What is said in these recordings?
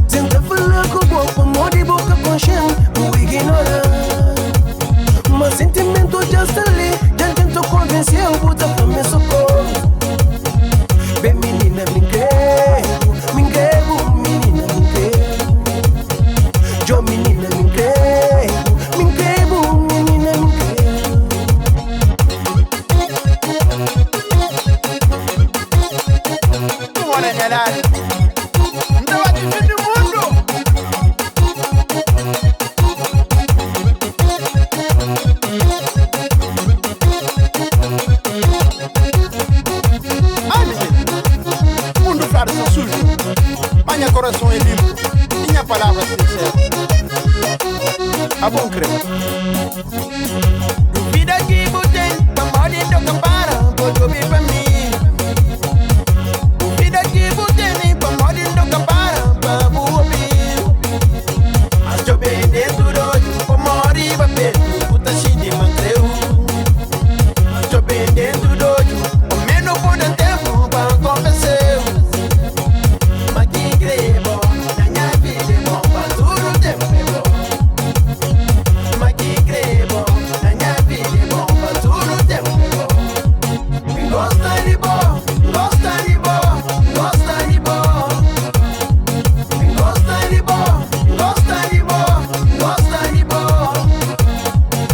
Tenta falar com o corpo, amor de boca com chão, o ignora. Mas sentimento já está ali, já tento convencer o puta pra me socorro. Bem menina, me engrevo, menina, me engrevo. Jo menina, me engrevo, menina, me engrevo. Tu wanna head out? Não é de fim do mundo. Ai, menino, mundo claro são sujo. Minha coração é limpo. Minha palavra é sincera. A bom crer. Duvida que botei, Mamaidoka para, pode ouvir pra mim. Duvida que botei, Mamaidoka para ouvir. Mas eu bem dentro do olho, como arriba perto, puta xinde mancreu. Mas eu bem dentro do olho, o menos por um tempo, pra convencer. Mas que grebo, na minha vida é bom, pra tudo tempo é bom. Mas que grebo, na minha vida é bom, pra tudo tempo é bom. Me gosta de bom, gosta de bom, gosta de bom. Me gosta de bom, gosta de bom, gosta de bom.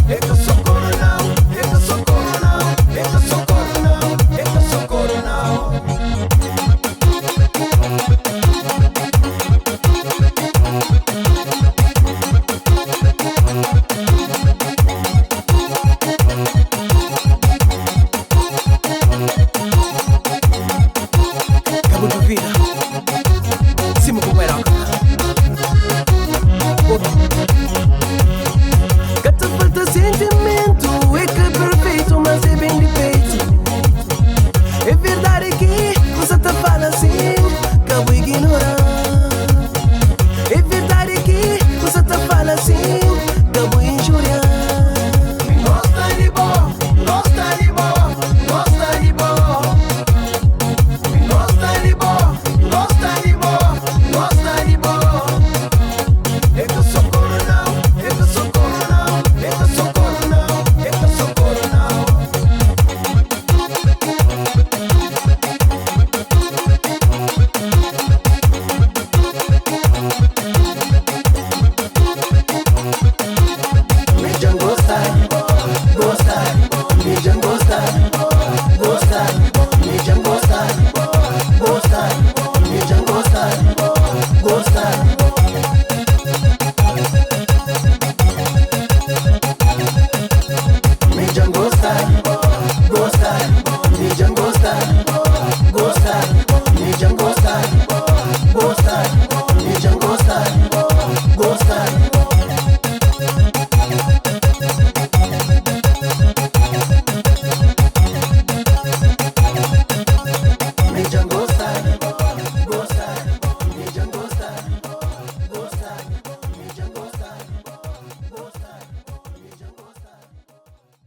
É que eu sou coronel, é que eu sou coronel, é que eu sou coronel, é que eu sou coronel. Cabo de vida, cima com Mamaidoka. Gata falta sentimento, é que é perfeito, mas é bem de peito. É verdade que você tá falando assim, cabo ignorar. É verdade que você tá falando assim, cabo injuriar. Me gosta de bom, gosta de bom, gosta de bom. Me gosta de bom, gosta de bom, gosta de bom. É que eu sou coronel, é que eu sou coronel, é que eu sou coronel, é que eu sou coronel. Me já gosta, gosta, me já gosta, gosta, me já gosta, gosta, me já gosta, gosta. Me já gosta, gosta, me já gosta.